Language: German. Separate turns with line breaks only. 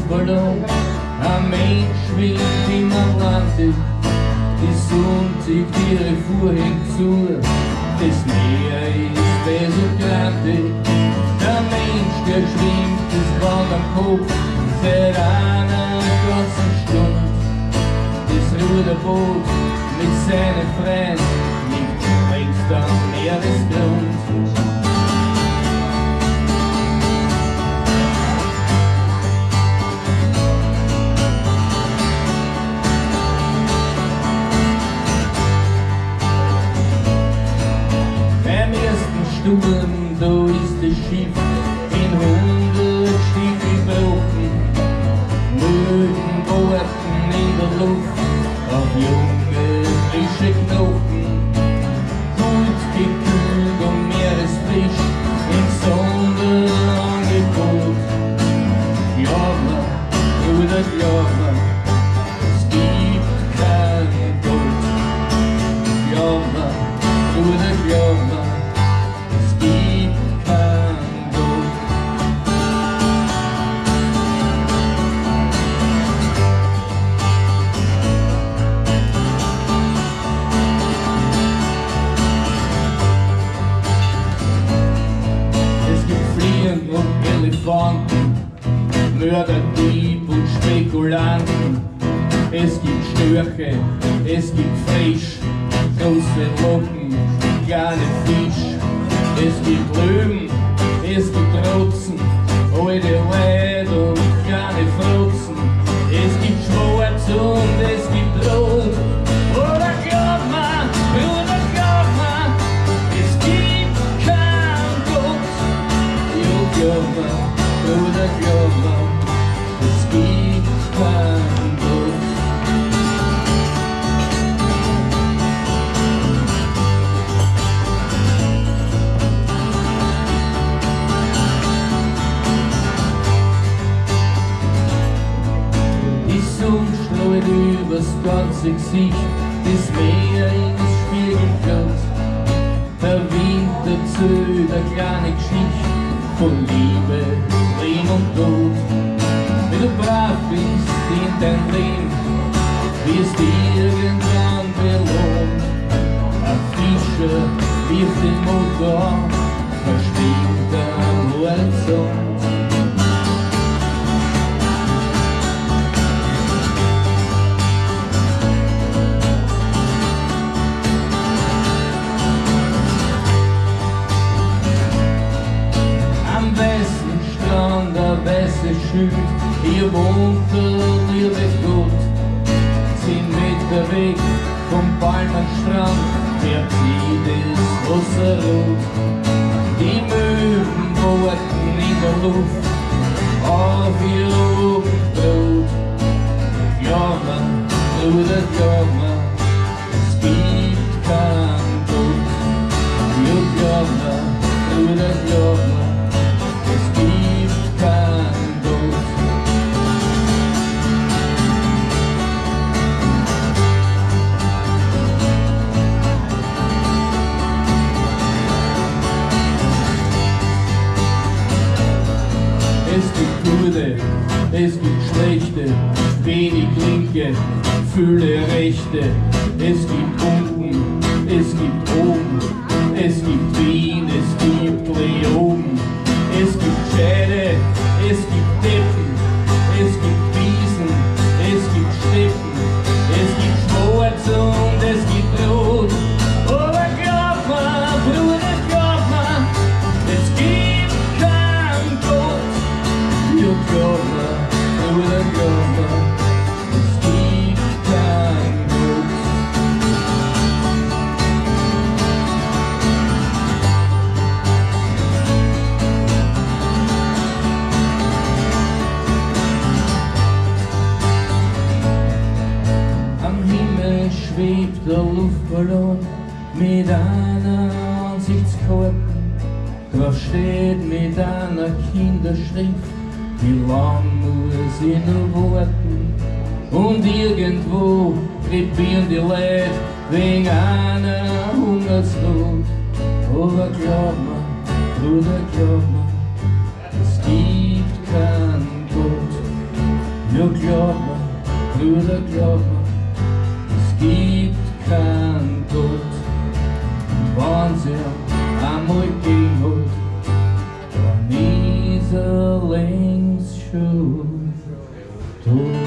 Luftballon. Ein Mensch schwimmt im Atlantik, die Sonne zieht ihre Vorhänge zu. Das Meer ist Vesokantik. Der Mensch, der schwimmt, das Wand am Kopf seit einer ganzen Stunde. Das Ruderboot mit seinen Freunden liegt längst am Meeresgrund. Sturm, da ist das Schiff in 100 Stück gebrochen. Mögen warten in der Luft auf junge, frische Knochen. Gut gekühlt und meeresfrisch im Sonderangebot. Glaube oder glaube, es gibt kein Gott. Glaube oder glaube, Mörder, Dieb und Spekulanten. Es gibt Störche, es gibt Fisch, große Locken, kleine Fisch. Es gibt Löwen, es gibt Rotzen, alte Leute und kleine Frotzen. Es gibt Schwarz und es gibt Rot. Oder glaub man, es gibt kein Gott. Ja, glaub man, oder glaub man, es gibt kein Gott. Die Sonne streut übers ganze Gesicht, das Meer ins Spiegelglas. Der Wind erzählt eine kleine Geschichte von Liebe, Leben und Tod. Wenn du brav bist in dein Leben, wirst du irgendwann belohnt. Ein Fischer wirft den Motor an, verschwindet am Horizont. Der weiße Schild, hier wohnt der liebe Gott. 10 Meter weg vom Palmenstrand fährt sie das Wasser rot. Die Möwen warten in der Luft auf ihr Abendbrot. Glaub mir, Bruder, glaub mir, es gibt kein Gott. Ja, glaub mir, Bruder, glaub mir, es gibt kein Gott. Es gibt Gute, es gibt Schlechte, wenig Linke, viele Rechte. Es gibt unten, es gibt oben, es gibt Wien, es gibt Leoben. Es gibt Schäde, es gibt Deppen, es gibt Wiesen, es gibt Steppen, es gibt Schwarz und es gibt Rot. Aber glaub mir, Bruder, glaub mir, es gibt kein Gott. Ja, glaub mir, Bruder, glaub mir, es gibt kein Gott. Schwebt der Luftballon mit einer Ansichtskarte. Drauf steht mit einer Kinderschrift, wie lang muss ich noch warten? Und irgendwo krepieren die Leute wegen einer Hungersnot. Aber glaub mir, Bruder, glaub mir, es gibt kein Gott. Bruder, glaub mir, es gibt keinen Gott. Und wenn's ja einmal gegeben hat, dann ist er längst schon tot.